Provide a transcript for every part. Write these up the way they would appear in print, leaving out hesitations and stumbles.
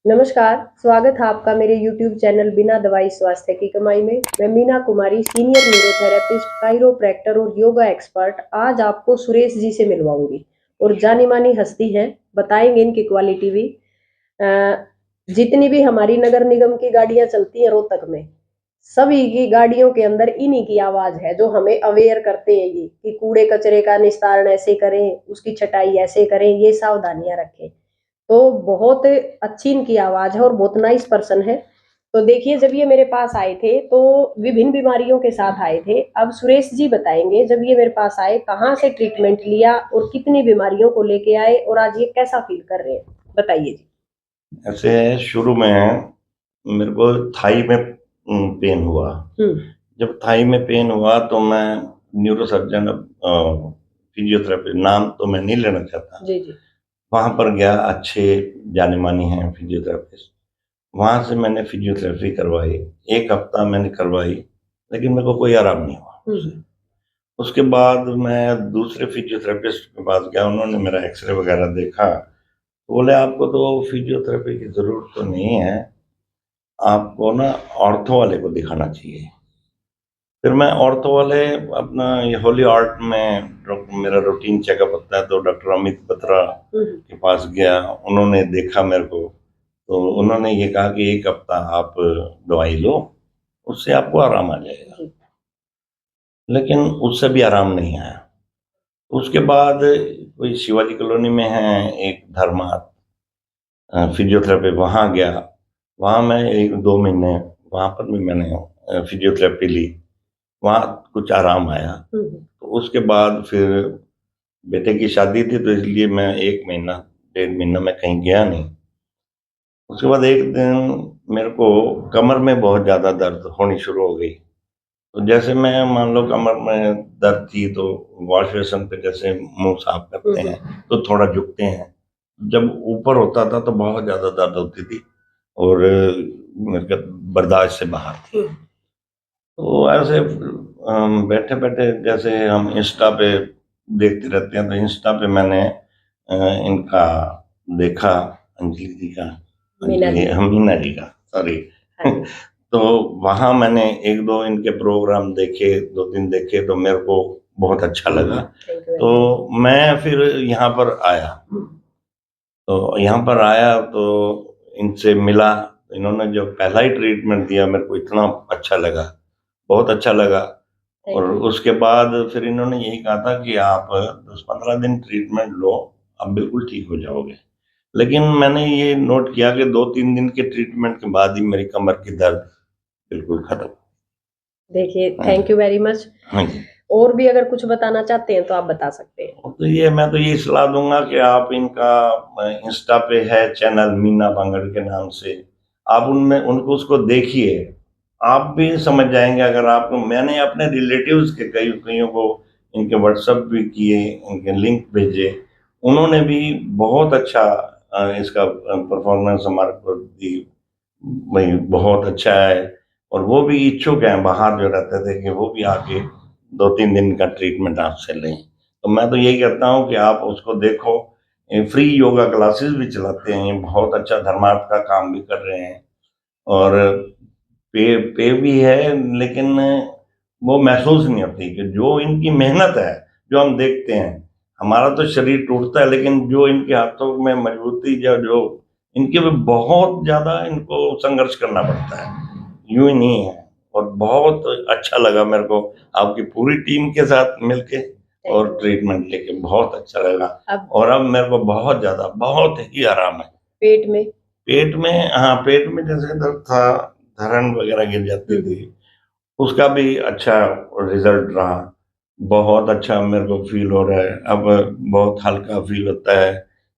नमस्कार, स्वागत है आपका मेरे YouTube चैनल बिना दवाई स्वास्थ्य की कमाई में। मैं Meena Kumari, senior neurotherapist, chiropractor और योगा एक्सपर्ट आज आपको सुरेश जी से मिलवाऊंगी और जानी-मानी हस्ती हैं, बताएंगे इनकी क्वालिटी भी। अ, जितनी भी हमारी नगर निगम की गाड़ियां चलती हैं रोहतक में, सभी की गाड़ियों के अंदर इन्हीं की आवाज है जो हमें अवेयर करते हैं ये कि कूड़े कचरे का निस्तारण ऐसे करें, उसकी छटाई ऐसे करें, ये सावधानियां रखें। तो बहुत अच्छी इनकी आवाज है और बहुत नाइस पर्सन है। तो देखिए, जब ये मेरे पास आए थे तो विभिन्न बीमारियों के साथ आए थे। अब सुरेश जी बताएंगे जब ये मेरे पास आए कहाँ से ट्रीटमेंट लिया और कितनी बीमारियों को लेके आए और आज ये कैसा फील कर रहे हैं, बताइए जी। ऐसे शुरू में मेरे को थाई में पेन हुआ। जब थाई में पेन हुआ तो मैं न्यूरो सर्जन, फिजियोथेरेपी, नाम तो मैं नहीं लेना चाहता, जी जी। वहां पर गया। अच्छे जाने मानी हैं फिजियोथेरेपिस्ट, वहां से मैंने फिजियोथेरेपी करवाई। 1 हफ्ता मैंने करवाई, लेकिन मेरे को कोई आराम नहीं हुआ उससे। उसके बाद मैं दूसरे फिजियोथेरेपिस्ट के पास गया, उन्होंने मेरा एक्सरे वगैरह देखा, बोले आपको तो फिजियोथेरेपी की जरूरत तो नहीं है, आपको ना ऑर्थो वाले को दिखाना चाहिए। फिर मैं ऑर्थो वाले, अपना ये होली आर्ट में मेरा रूटीन चेकअप होता है, तो डॉक्टर अमित बत्रा के पास गया। उन्होंने देखा मेरे को, तो उन्होंने ये कहा कि 1 हफ्ता आप दवाई लो, उससे आपको आराम आ जाएगा। लेकिन उससे भी आराम नहीं आया। उसके बाद कोई शिवाजी कॉलोनी में है एक धर्मात फिजियोथेरेपी, वहाँ गया। वहाँ मैं 1-2 महीने वहाँ पर भी मैंने फिजियोथेरेपी ली, वहाँ कुछ आराम आया। तो उसके बाद फिर बेटे की शादी थी, तो इसलिए मैं 1 महीना 1.5 महीना मैं कहीं गया नहीं। उसके बाद एक दिन मेरे को कमर में बहुत ज़्यादा दर्द होनी शुरू हो गई। तो जैसे मैं, मान लो कमर में दर्द थी, तो वॉश बेसिन पे जैसे मुंह साफ करते हैं तो थोड़ा झुकते हैं, जब ऊपर होता था तो बहुत ज़्यादा दर्द होती थी और मेरे को बर्दाश्त से बाहर थी। तो ऐसे बैठे बैठे, जैसे हम इंस्टा पे देखते रहते हैं, तो इंस्टा पे मैंने इनका देखा, अंजलि जी का, मीना जी का, सॉरी। तो वहाँ मैंने 1-2 इनके प्रोग्राम देखे, 2-3 देखे, तो मेरे को बहुत अच्छा लगा। तो मैं फिर यहाँ पर आया। तो यहाँ पर आया तो इनसे मिला। इन्होंने जो पहला ही ट्रीटमेंट दिया, मेरे को इतना अच्छा लगा, बहुत अच्छा लगा। और उसके बाद फिर इन्होंने यही कहा था कि आप 10-15 दिन ट्रीटमेंट लो, आप बिल्कुल ठीक हो जाओगे। लेकिन मैंने ये नोट किया कि 2-3 दिन के ट्रीटमेंट के बाद ही मेरी कमर की दर्द बिल्कुल खत्म। देखिए, थैंक यू वेरी मच। हाँ जी। और भी अगर कुछ बताना चाहते हैं तो आप बता सकते हैं। तो ये मैं तो ये सलाह दूंगा कि आप इनका इंस्टा पे है चैनल मीना बांगड़ के नाम से, आप उनमें उनको उसको देखिए, आप भी समझ जाएंगे। अगर आप, मैंने अपने रिलेटिव्स के कईयों को इनके व्हाट्सएप भी किए, इनके लिंक भेजे, उन्होंने भी बहुत अच्छा इसका परफॉर्मेंस हमारे को दी, भाई बहुत अच्छा है। और वो भी इच्छुक हैं, बाहर जो रहते थे, कि वो भी आके 2-3 दिन का ट्रीटमेंट आपसे लें। तो मैं तो यही कहता हूँ कि आप उसको देखो। फ्री योगा क्लासेस भी चलाते हैं, बहुत अच्छा धर्मार्थ का काम भी कर रहे हैं, और पे भी है। लेकिन वो महसूस नहीं होती कि जो इनकी मेहनत है, जो हम देखते हैं, हमारा तो शरीर टूटता है, लेकिन जो इनके हाथों में मजबूती, जो इनके भी बहुत ज्यादा इनको संघर्ष करना पड़ता है, यूं ही नहीं है। और बहुत अच्छा लगा मेरे को आपकी पूरी टीम के साथ मिलके, और ट्रीटमेंट लेके बहुत अच्छा लगा। और अब मेरे को बहुत ही आराम है पेट में। हाँ, पेट में जैसे दर्द था, धड़न वगैरह गिर जाती थी, उसका भी अच्छा रिजल्ट रहा। बहुत अच्छा मेरे को फील हो रहा है अब, बहुत हल्का फील होता है।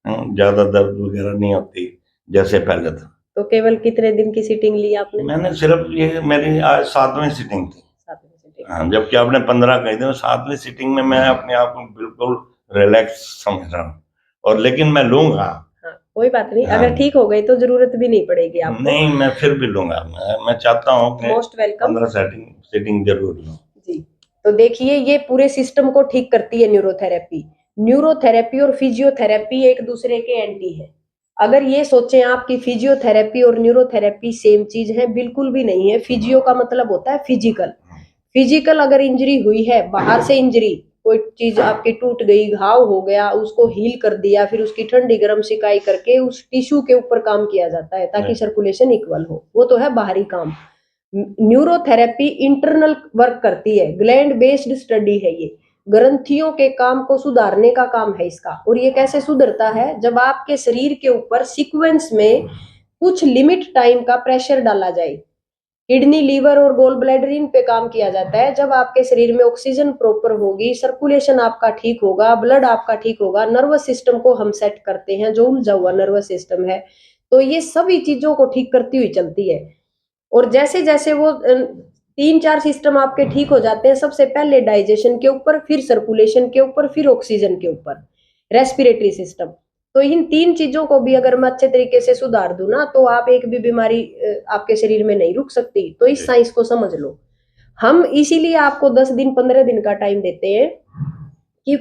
ज्यादा दर्द वगैरह नहीं होती जैसे पहले था। तो केवल कितने दिन की सिटिंग ली आपने? मैंने सिर्फ, ये मेरी आज 7वीं सिटिंग थी। 7वीं सिटिंग। हाँ, जबकि आपने 15 कही थी, 7वीं सिटिंग में मैं अपने आप को बिल्कुल रिलैक्स समझ रहा हूँ। और लेकिन मैं लूंगा। हाँ, कोई बात नहीं। हाँ, अगर ठीक हो गई तो जरूरत भी नहीं पड़ेगी आपको। नहीं, मैं फिर भी लूंगा। मैं चाहता हूँ कि मोस्ट वेलकम। 15 सिटिंग जरूर लूँ जी। तो देखिए, ये पूरे सिस्टम को ठीक करती है न्यूरोथेरेपी। न्यूरोथेरेपी और फिजियोथेरेपी एक दूसरे के एंटी है। अगर ये सोचें आप कि फिजियोथेरेपी और न्यूरोथेरेपी सेम चीज है, बिल्कुल भी नहीं है। फिजियो का मतलब होता है फिजिकल। फिजिकल अगर इंजरी हुई है, बाहर से इंजरी, कोई चीज आपकी टूट गई, घाव हो गया, उसको हील कर दिया, फिर उसकी ठंडी गर्म सिकाई करके उस टिश्यू के ऊपर काम किया जाता है ताकि सर्कुलेशन इक्वल हो, वो तो है बाहरी काम। न्यूरोथेरेपी इंटरनल वर्क करती है, ग्लैंड बेस्ड स्टडी है ये। ग्रंथियों के काम को सुधारने का काम है इसका। और ये कैसे सुधरता है? जब आपके शरीर के ऊपर सीक्वेंस में कुछ लिमिट टाइम का प्रेशर डाला जाए। किडनी, लीवर और गोल ब्लैडर इन पे काम किया जाता है। जब आपके शरीर में ऑक्सीजन प्रॉपर होगी, सर्कुलेशन आपका ठीक होगा, ब्लड आपका ठीक होगा, नर्वस सिस्टम को हम सेट करते हैं, जो उलझा हुआ नर्वस सिस्टम है, तो ये सभी चीजों को ठीक करती हुई चलती है। और जैसे जैसे वो 3-4 सिस्टम आपके ठीक हो जाते हैं, सबसे पहले डाइजेशन के ऊपर, फिर सर्कुलेशन के ऊपर, फिर ऑक्सीजन के ऊपर, रेस्पिरेटरी सिस्टम। तो इन 3 चीजों को भी अगर मैं अच्छे तरीके से सुधार दूं ना, तो आप एक भी बीमारी आपके शरीर में नहीं रुक सकती। तो इस साइंस को समझ लो। हम इसीलिए आपको 10 दिन 15 दिन का टाइम देते हैं कि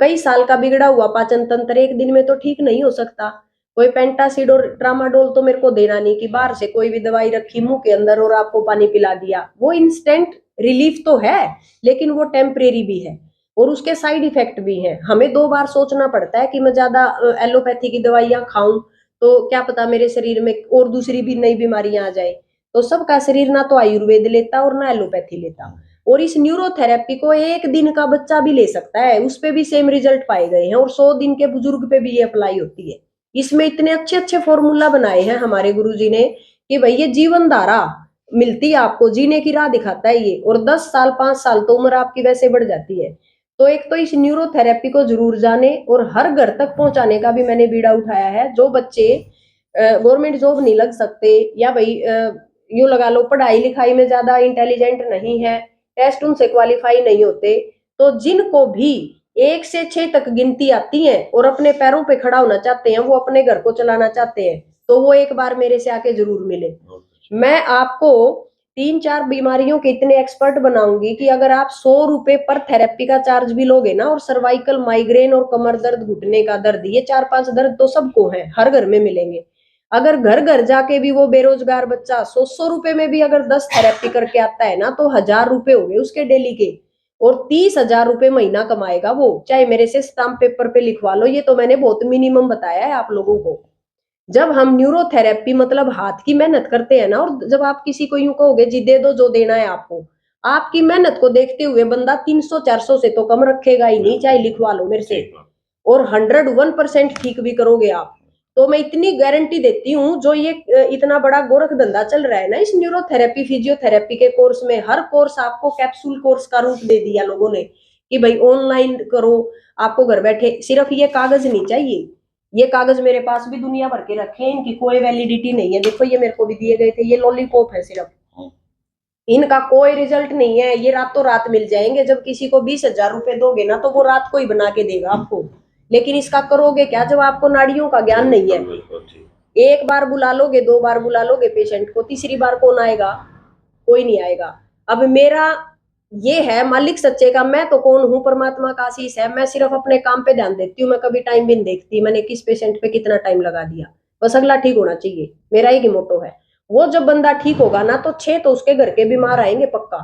कई साल का बिगड़ा हुआ पाचन तंत्र एक दिन में तो ठीक नहीं हो सकता। कोई पेंटासिड और ट्रामाडोल तो मेरे को देना नहीं कि बाहर से कोई भी दवाई रखी मुंह के अंदर और आपको पानी पिला दिया। वो इंस्टेंट रिलीफ तो है, लेकिन वो टेम्परेरी भी है और उसके साइड इफेक्ट भी हैं। हमें 2 बार सोचना पड़ता है कि मैं ज्यादा एलोपैथी की दवाइयां खाऊं तो क्या पता मेरे शरीर में और दूसरी भी नई बीमारियां आ जाए। तो सबका शरीर ना तो आयुर्वेद लेता और ना एलोपैथी लेता। और इस न्यूरोथेरेपी को एक दिन का बच्चा भी ले सकता है, उस पे भी सेम रिजल्ट पाए गए हैं। और 100 दिन के बुजुर्ग पे भी ये अप्लाई होती है। इसमें इतने अच्छे अच्छे फॉर्मूला बनाए हैं हमारे गुरुजी ने कि भाई ये जीवन धारा मिलती है आपको, जीने की राह दिखाता है ये। और 10 साल 5 साल तो उम्र आपकी वैसे बढ़ जाती है। तो एक तो इस न्यूरोथेरेपी को जरूर जाने, और हर घर तक पहुंचाने का भी मैंने बीड़ा उठाया है। जो बच्चे गवर्नमेंट जॉब नहीं लग सकते, या भाई यूं लगा लो पढ़ाई लिखाई में ज्यादा इंटेलिजेंट नहीं है, टेस्ट उनसे क्वालिफाई नहीं होते, तो जिनको भी 1 से 6 तक गिनती आती है और अपने पैरों पे खड़ा होना चाहते हैं, वो अपने घर को चलाना चाहते हैं, तो वो एक बार मेरे से आके जरूर मिले। मैं आपको 3-4 बीमारियों के इतने एक्सपर्ट बनाऊंगी कि अगर आप 100 रुपए पर थेरेपी का चार्ज भी लोगे ना, और सर्वाइकल, माइग्रेन और कमर दर्द, घुटने का दर्द, ये 4-5 दर्द तो सबको है, हर घर में मिलेंगे। अगर घर घर जाके भी वो बेरोजगार बच्चा 100 रुपए में भी अगर 10 थेरेपी करके आता है ना, तो 1000 रुपए हो गए उसके डेली के। और 30,000 रुपए महीना कमाएगा वो, चाहे मेरे से स्टाम्प पेपर पे लिखवा लो। ये तो मैंने बहुत मिनिमम बताया है आप लोगों को। जब हम न्यूरोथेरेपी मतलब हाथ की मेहनत करते हैं ना, और जब आप किसी को यूं कहोगे जी दे दो जो देना है आपको, आपकी मेहनत को देखते हुए बंदा 300-400 से तो कम रखेगा ही नहीं, चाहे लिखवा लो मेरे से। और 101% ठीक भी करोगे आप। तो मैं इतनी गारंटी देती हूँ, जो ये इतना बड़ा गोरख धंधा चल रहा है ना इस न्यूरोथेरेपी फिजियोथेरेपी के कोर्स में, हर कोर्स आपको कैप्सूल कोर्स का रूप दे दिया लोगों ने कि भाई ऑनलाइन करो, आपको घर बैठे। सिर्फ ये कागज नहीं चाहिए, ये कागज मेरे पास भी दुनिया भर के रखे हैं, इनकी कोई वैलिडिटी नहीं है। देखो ये मेरे को भी दिए गए थे, ये लॉलीपॉप है सिर्फ, इनका कोई रिजल्ट नहीं है। ये रातों रात मिल जाएंगे। जब किसी को 20,000 रुपए दोगे ना, तो वो रात को ही बना के देगा आपको। लेकिन इसका करोगे क्या जब आपको नाड़ियों का ज्ञान नहीं है? एक बार बुला लोगे, 2 बार बुला लोगे पेशेंट को, तीसरी बार कौन आएगा? कोई नहीं आएगा। अब मेरा ये है मालिक सच्चे का, मैं तो कौन हूँ, परमात्मा का आशीष है। मैं सिर्फ अपने काम पे ध्यान देती हूँ, मैं कभी टाइम भी नहीं देखती मैंने किस पेशेंट पे कितना टाइम लगा दिया। बस अगला ठीक होना चाहिए, मेरा एक ही मोटो है। वो जब बंदा ठीक होगा ना, तो 6 तो उसके घर के बीमार आएंगे पक्का,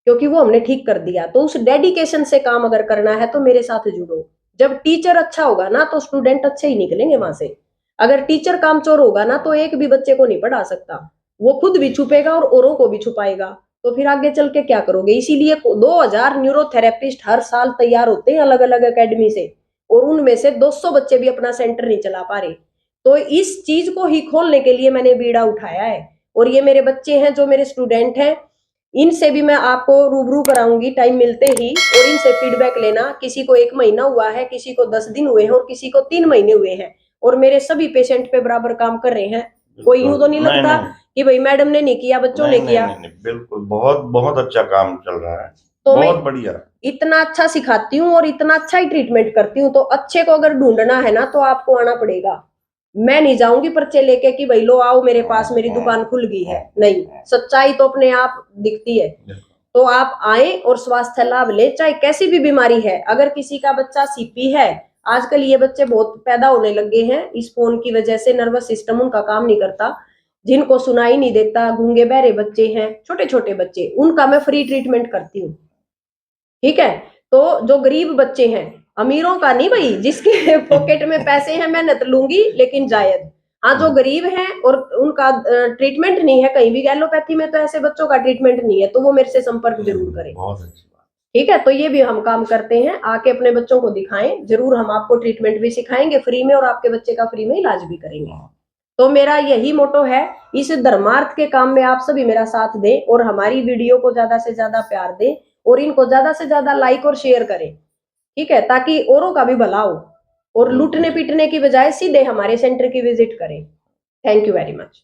क्योंकि वो हमने ठीक कर दिया। तो उस डेडिकेशन से काम अगर करना है तो मेरे साथ जुड़ो। जब टीचर अच्छा होगा ना, तो स्टूडेंट अच्छे ही निकलेंगे वहां से। अगर टीचर कामचोर होगा ना, तो एक भी बच्चे को नहीं पढ़ा सकता, वो खुद भी छुपेगा और औरों को भी छुपाएगा। तो फिर आगे चल के क्या करोगे? इसीलिए 2000 न्यूरोथेरेपिस्ट हर साल तैयार होते हैं अलग अलग एकेडमी से, और उनमें से 200 बच्चे भी अपना सेंटर नहीं चला पा रहे। तो इस चीज को ही खोलने के लिए मैंने बीड़ा उठाया है। और ये मेरे बच्चे हैं, जो मेरे स्टूडेंट हैं, इनसे भी मैं आपको रूबरू कराऊंगी टाइम मिलते ही, और इनसे फीडबैक लेना। किसी को 1 महीना हुआ है, किसी को 10 दिन हुए हैं, और किसी को 3 महीने हुए हैं। और मेरे सभी पेशेंट पे बराबर काम कर रहे हैं। कोई यूं तो नहीं लगता कि भाई मैडम ने नहीं किया, बच्चों ने किया। नहीं, बिल्कुल बहुत बहुत अच्छा काम चल रहा है, तो बहुत बढ़िया। इतना अच्छा सिखाती हूँ और इतना अच्छा ही ट्रीटमेंट करती हूँ। तो अच्छे को अगर ढूंढना है ना, तो आपको आना पड़ेगा। मैं नहीं जाऊंगी पर्चे लेके कि भाई लो आओ मेरे पास, मेरी दुकान खुल गई है। नहीं, सच्चाई तो अपने आप दिखती है। तो आप आए और स्वास्थ्य लाभ ले, चाहे कैसी भी बीमारी है। अगर किसी का बच्चा सीपी है, आजकल ये बच्चे बहुत पैदा होने लगे हैं इस फोन की वजह से, नर्वस सिस्टम उनका काम नहीं करता, जिनको सुनाई नहीं देता, गूंगे बहरे बच्चे हैं, छोटे छोटे बच्चे, उनका मैं फ्री ट्रीटमेंट करती हूँ। ठीक है, तो जो गरीब बच्चे हैं, अमीरों का नहीं भाई, जिसके पॉकेट में पैसे हैं मेहनत लूंगी लेकिन जायज। हाँ, जो गरीब हैं और उनका ट्रीटमेंट नहीं है कहीं भी, एलोपैथी में तो ऐसे बच्चों का ट्रीटमेंट नहीं है, तो वो मेरे से संपर्क जरूर करें। बहुत अच्छी बात। ठीक है, तो ये भी हम काम करते हैं, आके अपने बच्चों को दिखाएं जरूर, हम आपको ट्रीटमेंट भी सिखाएंगे फ्री में और आपके बच्चे का फ्री में इलाज भी करेंगे। तो मेरा यही मोटो है, इस धर्मार्थ के काम में आप सभी मेरा साथ दें और हमारी वीडियो को ज्यादा से ज्यादा प्यार दें और इनको ज्यादा से ज्यादा लाइक और शेयर करें। ठीक है, ताकि औरों का भी भला हो और लूटने पीटने की बजाय सीधे हमारे सेंटर की विजिट करें। Thank you very much.